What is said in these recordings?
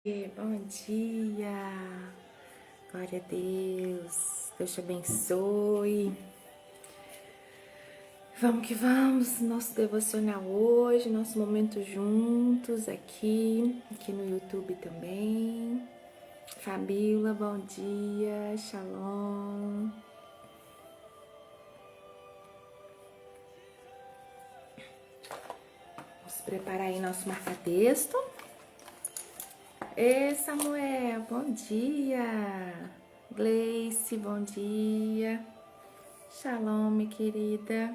Bom dia, glória a Deus, Deus te abençoe. Vamos que vamos, nosso devocional hoje, nosso momento juntos aqui no YouTube também. Fabíola, bom dia, shalom. Vamos preparar aí nosso marca-texto. Ei, Samuel, bom dia. Gleice, bom dia. Shalom, minha querida.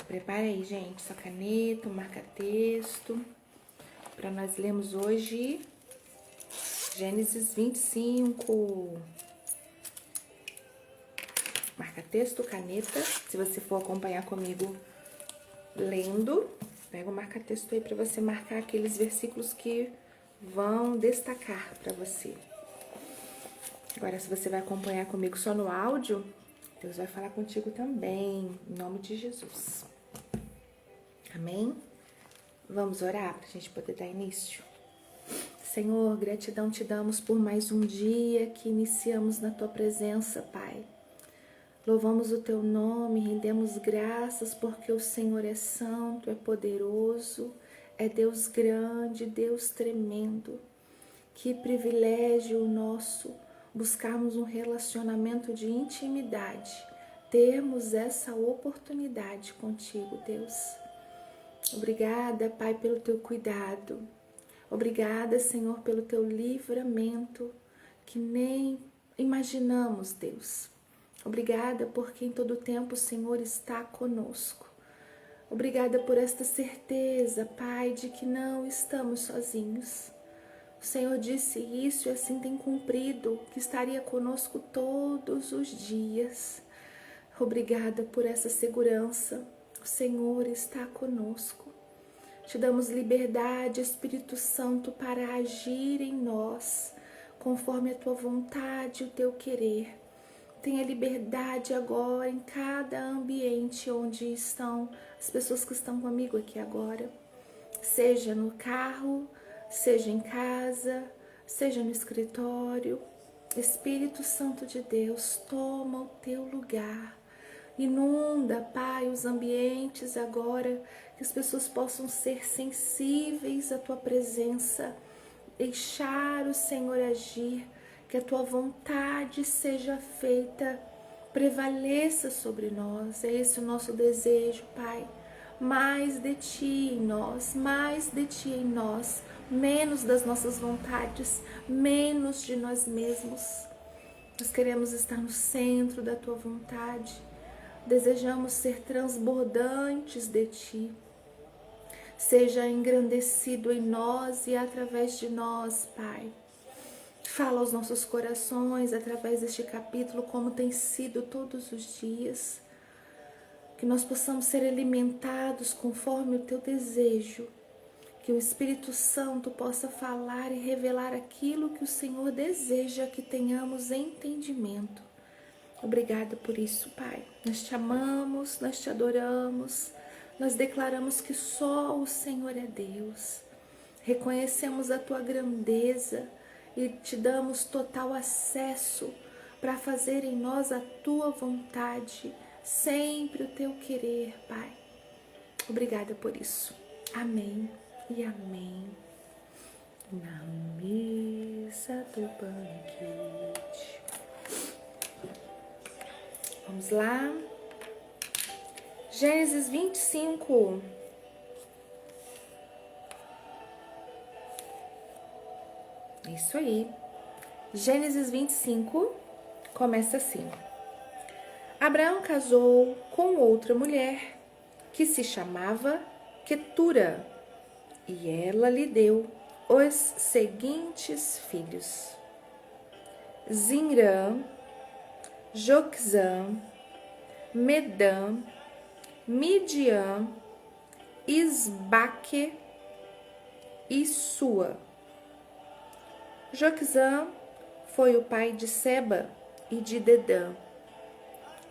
Prepare aí, gente, sua caneta, um marca-texto. Para nós lermos hoje Gênesis 25. Marca-texto, caneta. Se você for acompanhar comigo lendo, pega o marca-texto aí para você marcar aqueles versículos que vão destacar para você. Agora, se você vai acompanhar comigo só no áudio, Deus vai falar contigo também, em nome de Jesus. Amém? Vamos orar para a gente poder dar início? Senhor, gratidão te damos por mais um dia que iniciamos na Tua presença, Pai. Louvamos o Teu nome, rendemos graças porque o Senhor é santo, é poderoso, é Deus grande, Deus tremendo. Que privilégio nosso buscarmos um relacionamento de intimidade, termos essa oportunidade contigo, Deus. Obrigada, Pai, pelo Teu cuidado. Obrigada, Senhor, pelo Teu livramento que nem imaginamos, Deus. Obrigada porque em todo tempo o Senhor está conosco. Obrigada por esta certeza, Pai, de que não estamos sozinhos. O Senhor disse isso e assim tem cumprido, que estaria conosco todos os dias. Obrigada por essa segurança. O Senhor está conosco. Te damos liberdade, Espírito Santo, para agir em nós, conforme a Tua vontade e o Teu querer. Tenha liberdade agora em cada ambiente onde estão as pessoas que estão comigo aqui agora. Seja no carro, seja em casa, seja no escritório. Espírito Santo de Deus, toma o Teu lugar. Inunda, Pai, os ambientes agora, que as pessoas possam ser sensíveis à Tua presença, deixar o Senhor agir, que a Tua vontade seja feita, prevaleça sobre nós. É esse o nosso desejo, Pai. Mais de Ti em nós, mais de Ti em nós, menos das nossas vontades, menos de nós mesmos. Nós queremos estar no centro da Tua vontade. Desejamos ser transbordantes de Ti. Seja engrandecido em nós e através de nós, Pai. Fala aos nossos corações através deste capítulo, como tem sido todos os dias. Que nós possamos ser alimentados conforme o Teu desejo. Que o Espírito Santo possa falar e revelar aquilo que o Senhor deseja que tenhamos entendimento. Obrigada por isso, Pai. Nós te amamos, nós te adoramos, nós declaramos que só o Senhor é Deus. Reconhecemos a Tua grandeza e te damos total acesso para fazer em nós a Tua vontade, sempre o Teu querer, Pai. Obrigada por isso. Amém e amém. Na mesa do banquete. Vamos lá. Gênesis 25. Isso aí. Gênesis 25 começa assim. Abraão casou com outra mulher que se chamava Quetura, e ela lhe deu os seguintes filhos: Zimrã, Joquzã, Medã, Midian, Isbaque e Sua. Joquzã foi o pai de Seba e de Dedã.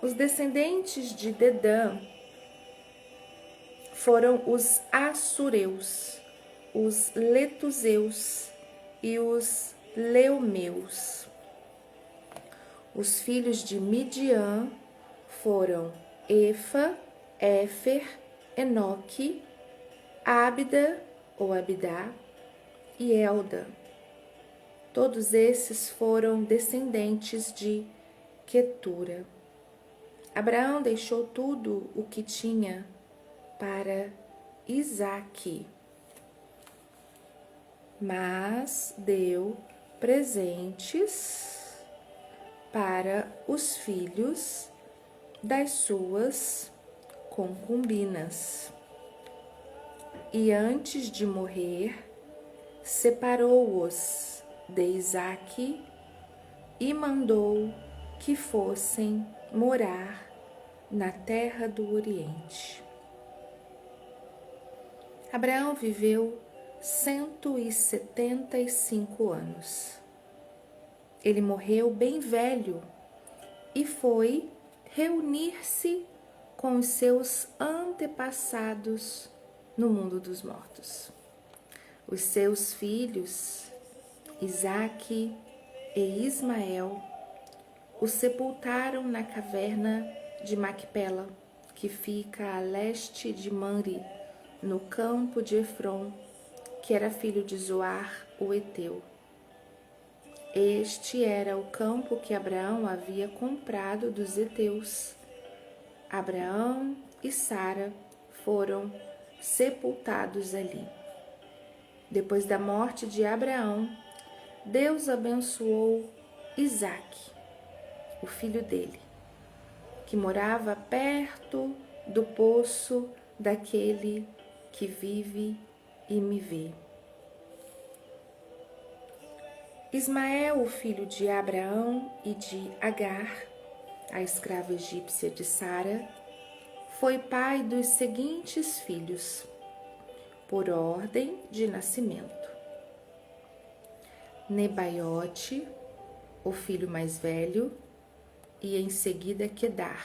Os descendentes de Dedã foram os assureus, os letuseus e os leumeus. Os filhos de Midian foram Efa, Éfer, Enoque, Ábida ou Abidá e Elda. Todos esses foram descendentes de Quetura. Abraão deixou tudo o que tinha para Isaque, mas deu presentes para os filhos das suas concubinas. E antes de morrer, separou-os de Isaque e mandou que fossem morar na terra do Oriente. Abraão viveu 175 anos. Ele morreu bem velho e foi reunir-se com os seus antepassados no mundo dos mortos. Os seus filhos, Isaque e Ismael, o sepultaram na caverna de Macpela, que fica a leste de Mamre, no campo de Efron, que era filho de Zoar, o Eteu. Este era o campo que Abraão havia comprado dos heteus. Abraão e Sara foram sepultados ali. Depois da morte de Abraão, Deus abençoou Isaque, o filho dele, que morava perto do poço daquele que vive e me vê. Ismael, o filho de Abraão e de Agar, a escrava egípcia de Sara, foi pai dos seguintes filhos, por ordem de nascimento: Nebaiote, o filho mais velho, e em seguida Quedar,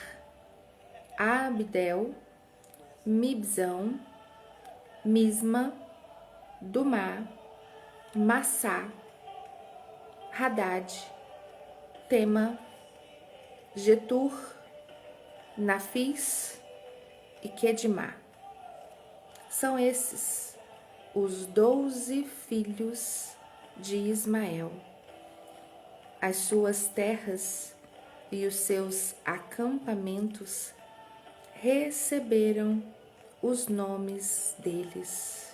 Abidel, Mibzão, Misma, Dumá, Massá, Hadad, Tema, Getur, Nafis e Quedimá. São esses os 12 filhos de Ismael. As suas terras e os seus acampamentos receberam os nomes deles.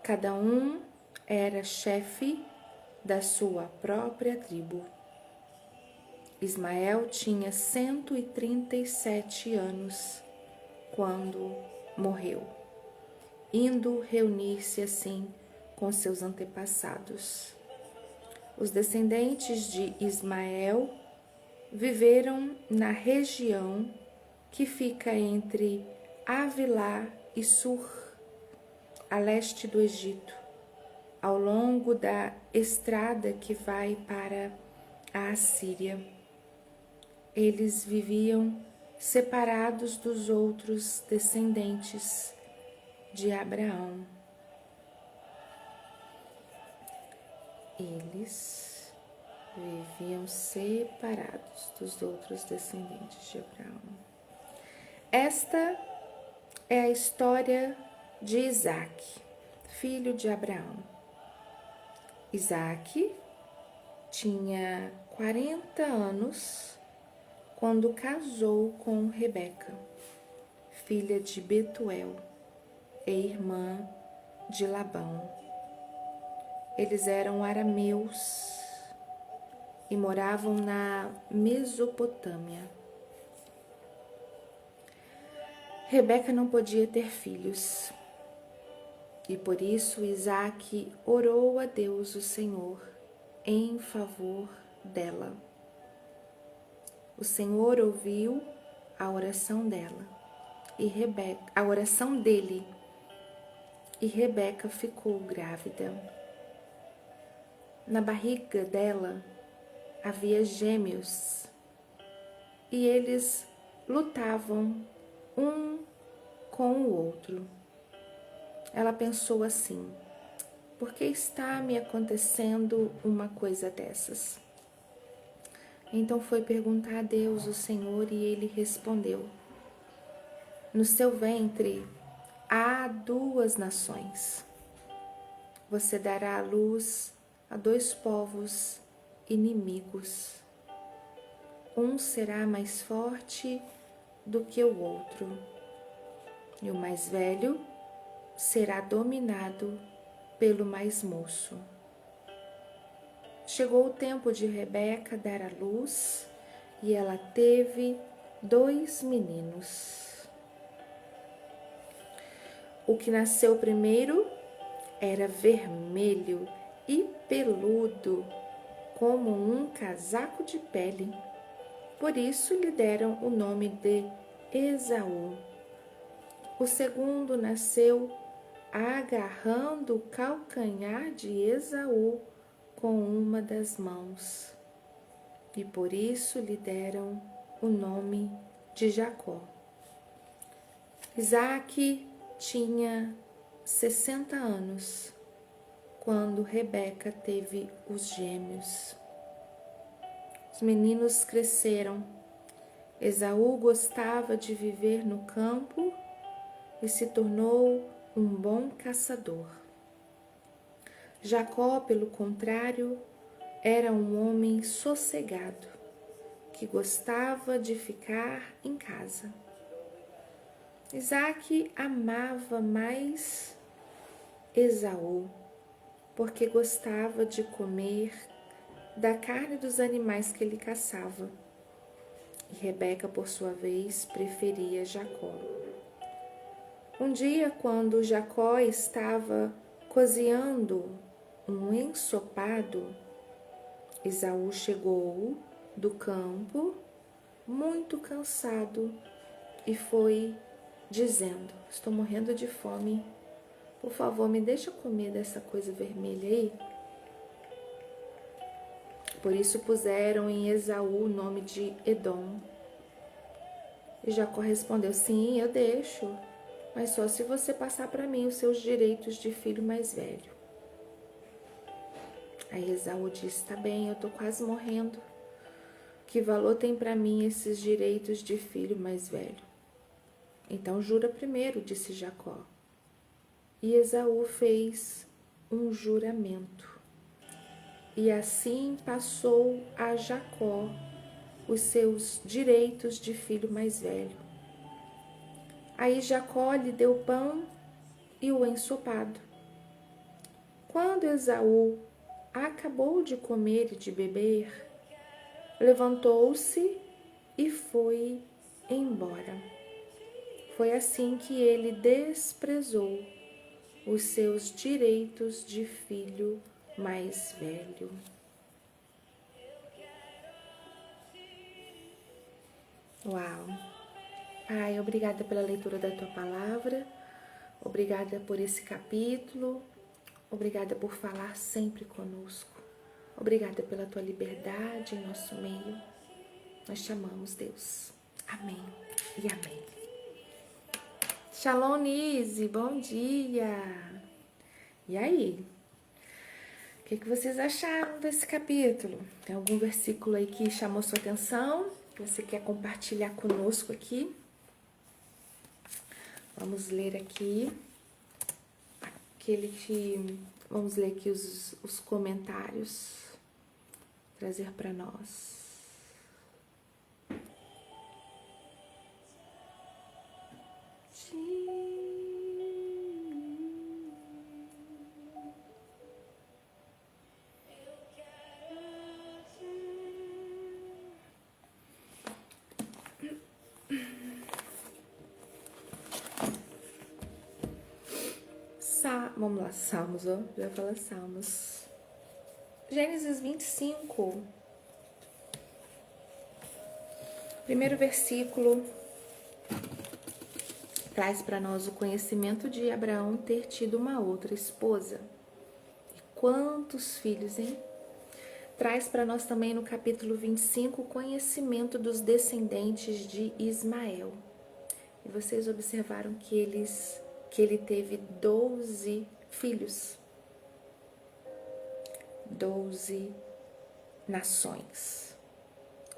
Cada um era chefe da sua própria tribo. Ismael tinha 137 anos quando morreu, indo reunir-se assim com seus antepassados. Os descendentes de Ismael viveram na região que fica entre Avilá e Sur, a leste do Egito, ao longo da estrada que vai para a Assíria. Eles viviam separados dos outros descendentes de Abraão. Eles viviam separados dos outros descendentes de Abraão. Esta é a história de Isaque, filho de Abraão. Isaque tinha 40 anos quando casou com Rebeca, filha de Betuel e irmã de Labão. Eles eram arameus e moravam na Mesopotâmia. Rebeca não podia ter filhos e por isso Isaque orou a Deus, o Senhor, em favor dela. O Senhor ouviu a oração dela e a oração dele, e Rebeca ficou grávida. Na barriga dela havia gêmeos e eles lutavam um com o outro. ela pensou assim: por que está me acontecendo uma coisa dessas? Então foi perguntar a Deus, o Senhor, e ele respondeu: no seu ventre há 2 nações. Você dará à luz a 2 povos inimigos. Um será mais forte do que o outro, e o mais velho será dominado pelo mais moço. Chegou o tempo de Rebeca dar à luz e ela teve 2 meninos. O que nasceu primeiro era vermelho e peludo, como um casaco de pele. Por isso lhe deram o nome de Esaú. O segundo nasceu agarrando o calcanhar de Esaú com uma das mãos, e por isso lhe deram o nome de Jacó. Isaque tinha 60 anos quando Rebeca teve os gêmeos. Os meninos cresceram. Esaú gostava de viver no campo e se tornou um bom caçador. Jacó, pelo contrário, era um homem sossegado, que gostava de ficar em casa. Isaque amava mais Esaú, porque gostava de comer da carne dos animais que ele caçava. E Rebeca, por sua vez, preferia Jacó. Um dia, quando Jacó estava cozinhando um ensopado, Esaú chegou do campo muito cansado e foi dizendo: estou morrendo de fome, por favor, me deixa comer dessa coisa vermelha aí. Por isso puseram em Esaú o nome de Edom. E Jacó respondeu: sim, eu deixo, mas só se você passar para mim os seus direitos de filho mais velho. Aí Esaú disse: tá bem, eu tô quase morrendo. Que valor tem para mim esses direitos de filho mais velho? Então jura primeiro, disse Jacó. E Esaú fez um juramento. E assim passou a Jacó os seus direitos de filho mais velho. Aí Jacó lhe deu pão e o ensopado. Quando Esaú acabou de comer e de beber, levantou-se e foi embora. Foi assim que ele desprezou os seus direitos de filho mais velho. Uau! Pai, obrigada pela leitura da Tua Palavra, obrigada por esse capítulo, obrigada por falar sempre conosco, obrigada pela Tua liberdade em nosso meio. Nós te amamos, Deus. Amém e amém. Shalom, Nise, bom dia! E aí? O que vocês acharam desse capítulo? Tem algum versículo aí que chamou sua atenção? Que você quer compartilhar conosco aqui? Vamos ler aqui vamos ler aqui os comentários, trazer para nós. Vamos lá, Salmos, ó. Já fala Salmos. Gênesis 25. Primeiro versículo traz para nós o conhecimento de Abraão ter tido uma outra esposa. E quantos filhos, hein? Traz para nós também no capítulo 25 o conhecimento dos descendentes de Ismael. E vocês observaram que que ele teve 12 filhos, 12 nações,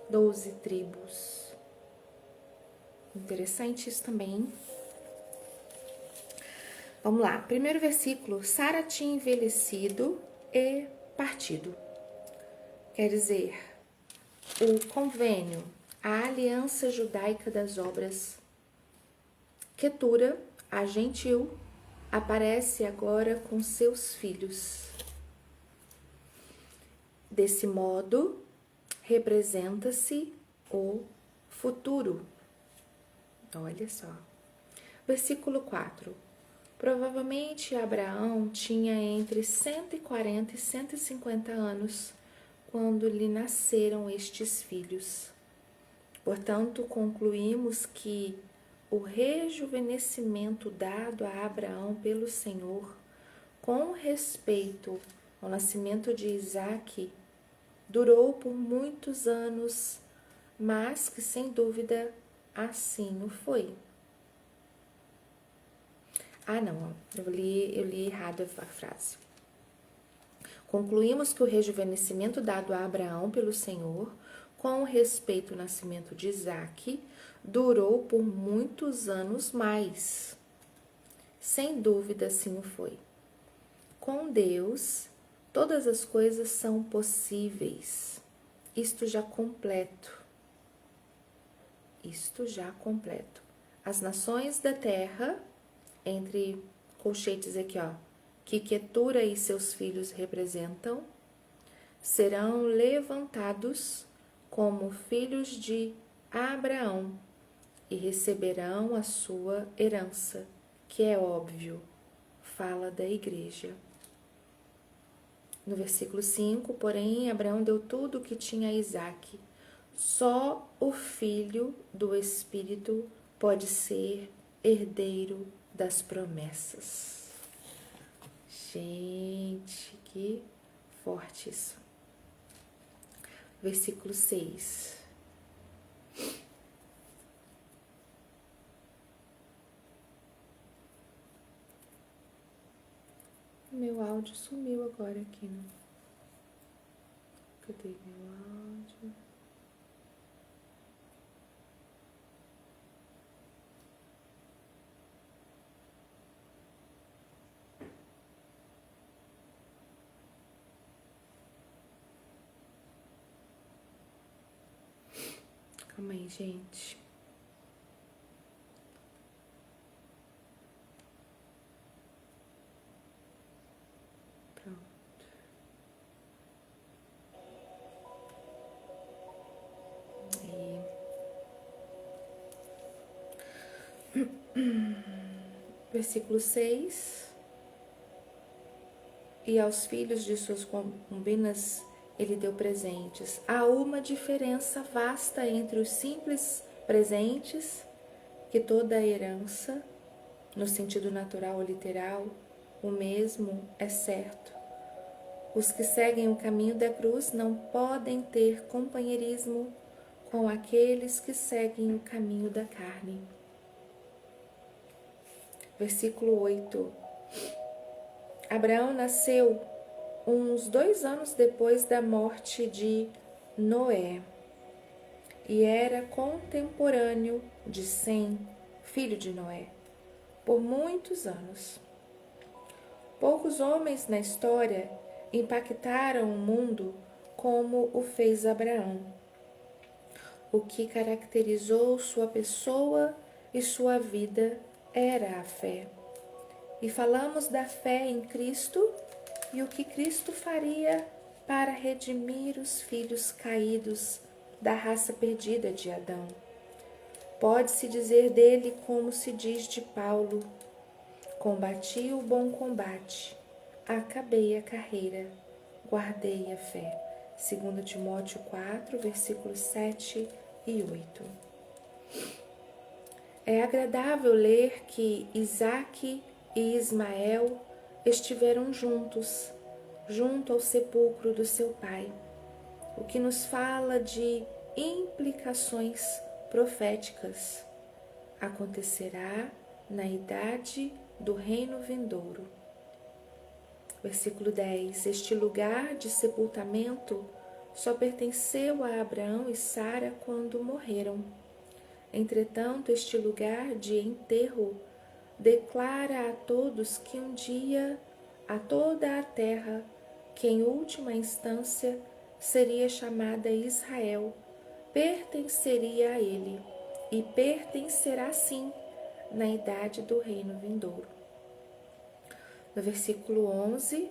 12 tribos. Interessante isso também. Vamos lá, primeiro versículo. Sara tinha envelhecido e partido. Quer dizer, o convênio, a aliança judaica das obras. Quetura, a gentil, aparece agora com seus filhos. Desse modo, representa-se o futuro. Olha só. Versículo 4. Provavelmente Abraão tinha entre 140 e 150 anos quando lhe nasceram estes filhos. Portanto, concluímos que o rejuvenescimento dado a Abraão pelo Senhor, com respeito ao nascimento de Isaque, durou por muitos anos, mas que, sem dúvida, assim o foi. Ah, não, eu li errado a frase. Concluímos que o rejuvenescimento dado a Abraão pelo Senhor, com respeito ao nascimento de Isaque, durou por muitos anos mais. Sem dúvida, assim o foi. Com Deus, todas as coisas são possíveis. Isto já completo. As nações da terra, entre colchetes aqui, ó, que Quetura e seus filhos representam, serão levantados como filhos de Abraão e receberão a sua herança, que é óbvio, fala da igreja. No versículo 5, porém, Abraão deu tudo o que tinha a Isaque. Só o filho do Espírito pode ser herdeiro das promessas. Gente, que forte isso. Versículo 6. Meu áudio sumiu agora aqui, né? Cadê meu áudio? Calma aí, gente. Pronto. Versículo 6. E aos filhos de suas concubinas ele deu presentes. Há uma diferença vasta entre os simples presentes, que toda a herança, no sentido natural ou literal, o mesmo é certo. Os que seguem o caminho da cruz não podem ter companheirismo com aqueles que seguem o caminho da carne. Versículo 8. Abraão nasceu uns 2 anos depois da morte de Noé e era contemporâneo de Sem, filho de Noé, por muitos anos. Poucos homens na história impactaram o mundo como o fez Abraão. O que caracterizou sua pessoa e sua vida era a fé. E falamos da fé em Cristo e o que Cristo faria para redimir os filhos caídos da raça perdida de Adão. Pode-se dizer dele como se diz de Paulo: combati o bom combate, acabei a carreira, guardei a fé. 2 Timóteo 4, versículos 7 e 8. É agradável ler que Isaque e Ismael estiveram juntos, junto ao sepulcro do seu pai, o que nos fala de implicações proféticas. Acontecerá na idade do reino vindouro. Versículo 10. Este lugar de sepultamento só pertenceu a Abraão e Sara quando morreram. Entretanto, este lugar de enterro declara a todos que um dia a toda a terra, que em última instância seria chamada Israel, pertenceria a ele e pertencerá sim na idade do reino vindouro. No versículo 11,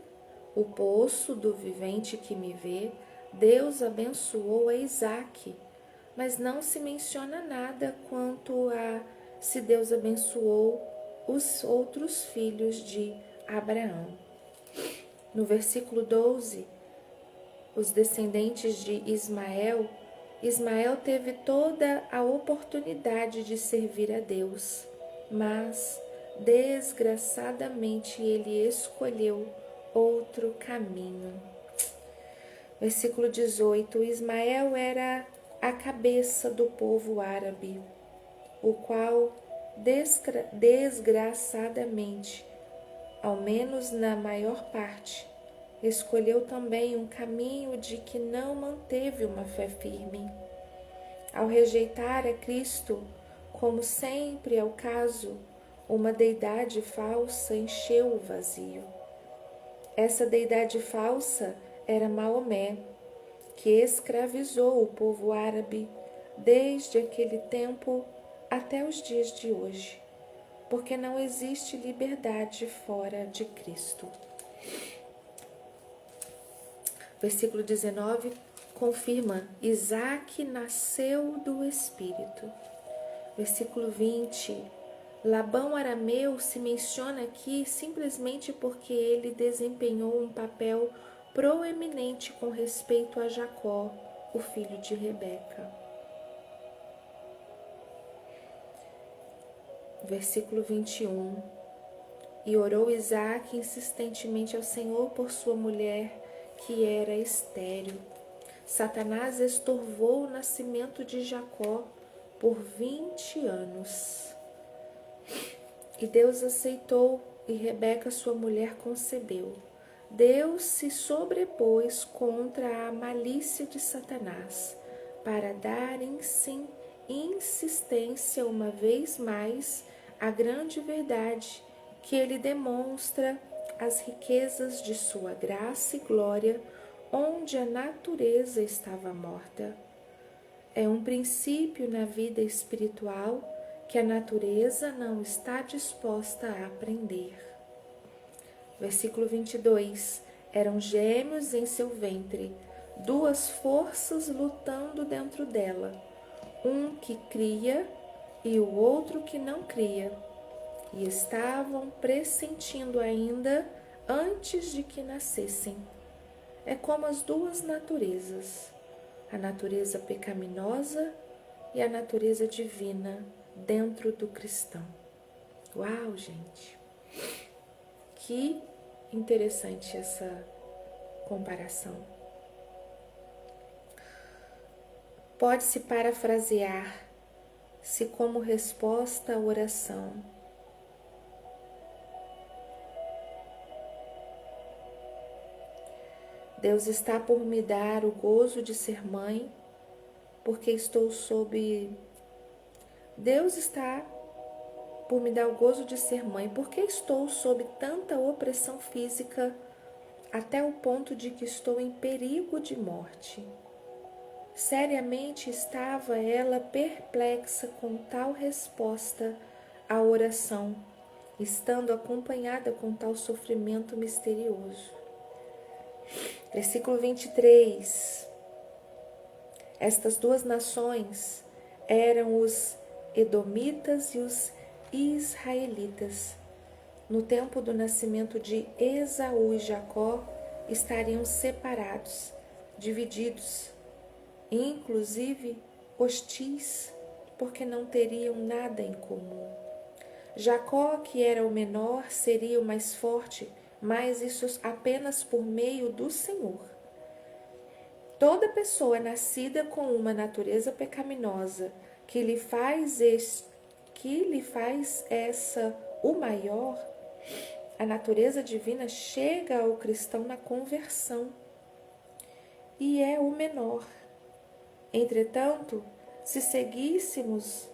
o poço do vivente que me vê, Deus abençoou a Isaque, mas não se menciona nada quanto a se Deus abençoou os outros filhos de Abraão. No versículo 12, os descendentes de Ismael, Ismael teve toda a oportunidade de servir a Deus, mas desgraçadamente ele escolheu outro caminho. Versículo 18, Ismael era a cabeça do povo árabe, o qual desgraçadamente, ao menos na maior parte, escolheu também um caminho de que não manteve uma fé firme. Ao rejeitar a Cristo, como sempre é o caso, uma deidade falsa encheu o vazio. Essa deidade falsa era Maomé, que escravizou o povo árabe desde aquele tempo até os dias de hoje, porque não existe liberdade fora de Cristo. Versículo 19 confirma: Isaque nasceu do Espírito. Versículo 20, Labão arameu se menciona aqui simplesmente porque ele desempenhou um papel proeminente com respeito a Jacó, o filho de Rebeca. Versículo 21, e orou Isaque insistentemente ao Senhor por sua mulher, que era estéril. Satanás estorvou o nascimento de Jacó por 20 anos. E Deus aceitou, e Rebeca, sua mulher, concebeu. Deus se sobrepôs contra a malícia de Satanás, para dar insistência uma vez mais à grande verdade que ele demonstra as riquezas de sua graça e glória, onde a natureza estava morta. É um princípio na vida espiritual que a natureza não está disposta a aprender. Versículo 22. Eram gêmeos em seu ventre, duas forças lutando dentro dela, um que cria e o outro que não cria, e estavam pressentindo ainda antes de que nascessem. É como as duas naturezas, a natureza pecaminosa e a natureza divina dentro do cristão. Uau, gente! Que interessante essa comparação. Pode-se parafrasear se como resposta à oração: Deus está por me dar o gozo de ser mãe, porque estou sob... Deus está por me dar o gozo de ser mãe, porque estou sob tanta opressão física, até o ponto de que estou em perigo de morte. Seriamente estava ela perplexa com tal resposta à oração, estando acompanhada com tal sofrimento misterioso. Versículo 23. Estas duas nações eram os edomitas e os israelitas. No tempo do nascimento de Esaú e Jacó, estariam separados, divididos, inclusive hostis, porque não teriam nada em comum. Jacó, que era o menor, seria o mais forte, mas isso apenas por meio do Senhor. Toda pessoa nascida com uma natureza pecaminosa que lhe faz essa o maior, A natureza divina chega ao cristão na conversão e é o menor. Entretanto, se seguíssemos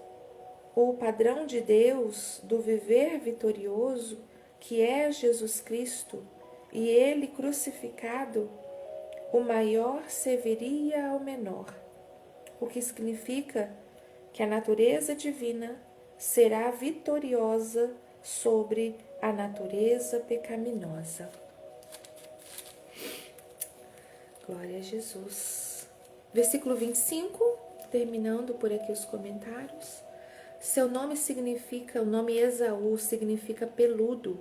o padrão de Deus do viver vitorioso, que é Jesus Cristo, e Ele crucificado, o maior serviria ao menor, o que significa que a natureza divina será vitoriosa sobre a natureza pecaminosa. Glória a Jesus. Versículo 25, terminando por aqui os comentários. Seu nome significa, o nome Esaú significa peludo,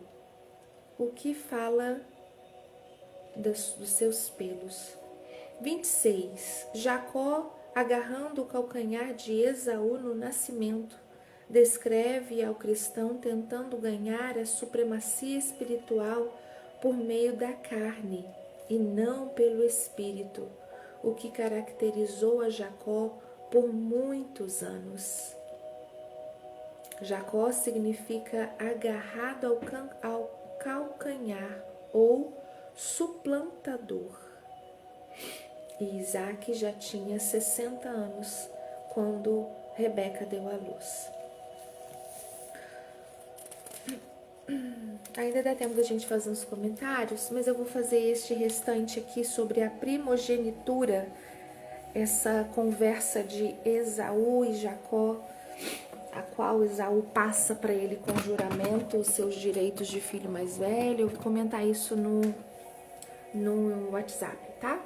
o que fala dos seus pelos. 26. Jacó, agarrando o calcanhar de Esaú no nascimento, descreve ao cristão tentando ganhar a supremacia espiritual por meio da carne e não pelo espírito, o que caracterizou a Jacó por muitos anos. Jacó significa agarrado ao calcanhar ou suplantador. E Isaac já tinha 60 anos quando Rebeca deu à luz. Ainda dá tempo da gente fazer uns comentários, mas eu vou fazer este restante aqui sobre a primogenitura, essa conversa de Esaú e Jacó, a qual Esaú passa para ele com juramento os seus direitos de filho mais velho. Eu vou comentar isso no WhatsApp, tá?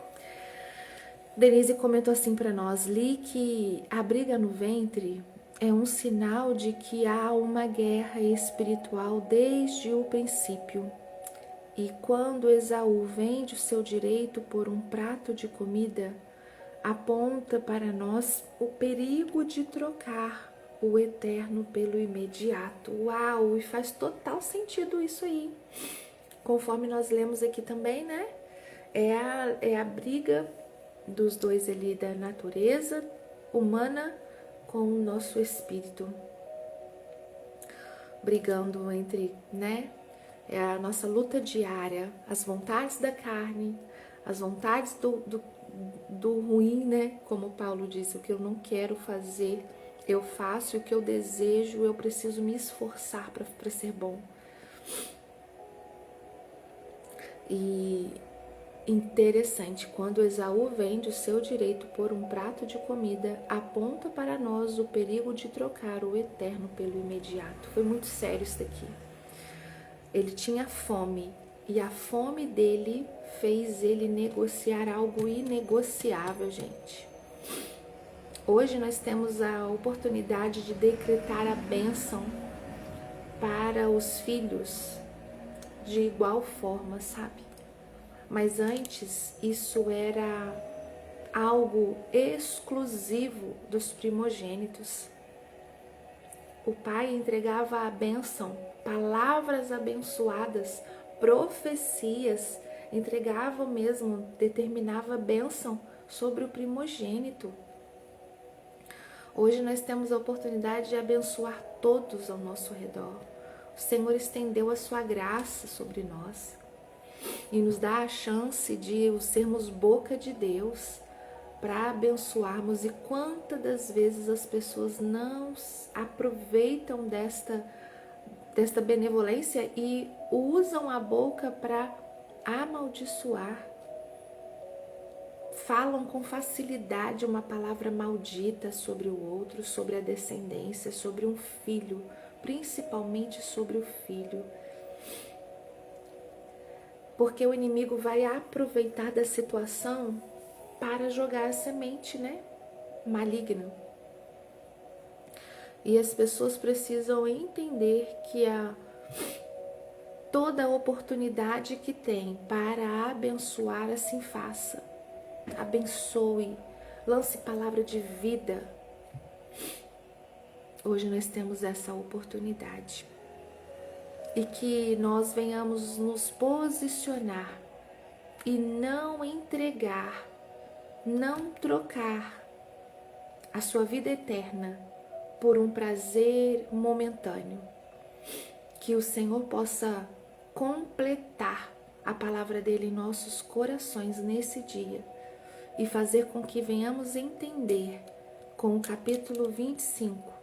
Denise comentou assim para nós, li que a briga no ventre é um sinal de que há uma guerra espiritual desde o princípio. E quando Esaú vende o seu direito por um prato de comida, aponta para nós o perigo de trocar o eterno pelo imediato. Uau, e faz total sentido isso aí. Conforme nós lemos aqui também, né? É a briga dos dois ali, da natureza humana com o nosso espírito. Brigando entre, né? É a nossa luta diária, as vontades da carne, as vontades do ruim, né? Como Paulo disse, o que eu não quero fazer, eu faço, e o que eu desejo, eu preciso me esforçar para ser bom. E interessante, quando Esaú vende o seu direito por um prato de comida, aponta para nós o perigo de trocar o eterno pelo imediato. Foi muito sério isso daqui. Ele tinha fome, e a fome dele fez ele negociar algo inegociável, gente. Hoje nós temos a oportunidade de decretar a bênção para os filhos de igual forma, sabe? Mas antes isso era algo exclusivo dos primogênitos. O pai entregava a bênção, palavras abençoadas, profecias, entregava mesmo, determinava a bênção sobre o primogênito. Hoje nós temos a oportunidade de abençoar todos ao nosso redor. O Senhor estendeu a sua graça sobre nós e nos dá a chance de sermos boca de Deus para abençoarmos. E quantas das vezes as pessoas não aproveitam desta benevolência e usam a boca para amaldiçoar. Falam com facilidade uma palavra maldita sobre o outro, sobre a descendência, sobre um filho, principalmente sobre o filho. Porque o inimigo vai aproveitar da situação para jogar a semente, né? Maligna. E as pessoas precisam entender que toda a oportunidade que tem para abençoar, assim faça. Abençoe, lance palavra de vida. Hoje nós temos essa oportunidade. E que nós venhamos nos posicionar e não entregar, não trocar a sua vida eterna por um prazer momentâneo. Que o Senhor possa completar a palavra dele em nossos corações nesse dia e fazer com que venhamos entender com o capítulo 25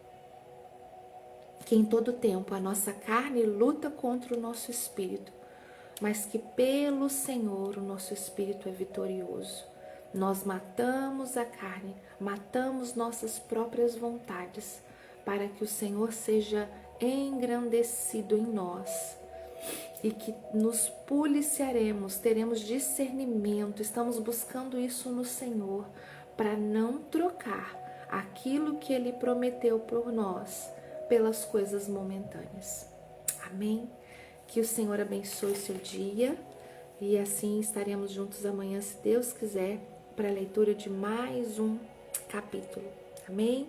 que em todo tempo a nossa carne luta contra o nosso espírito, mas que pelo Senhor o nosso espírito é vitorioso. Nós matamos a carne, matamos nossas próprias vontades, para que o Senhor seja engrandecido em nós e que nos policiaremos, teremos discernimento, estamos buscando isso no Senhor, para não trocar aquilo que Ele prometeu por nós pelas coisas momentâneas. Amém? Que o Senhor abençoe seu dia e assim estaremos juntos amanhã, se Deus quiser, para a leitura de mais um capítulo. Amém?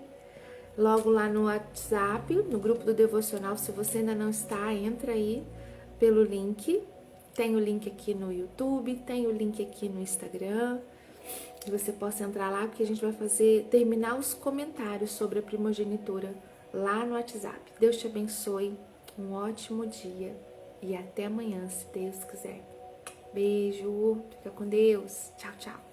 Logo lá no WhatsApp, no grupo do devocional, se você ainda não está, entra aí pelo link. Tem o link aqui no YouTube, tem o link aqui no Instagram. Que você possa entrar lá, porque a gente vai terminar os comentários sobre a primogenitura lá no WhatsApp. Deus te abençoe, um ótimo dia e até amanhã, se Deus quiser. Beijo, fica com Deus. Tchau, tchau.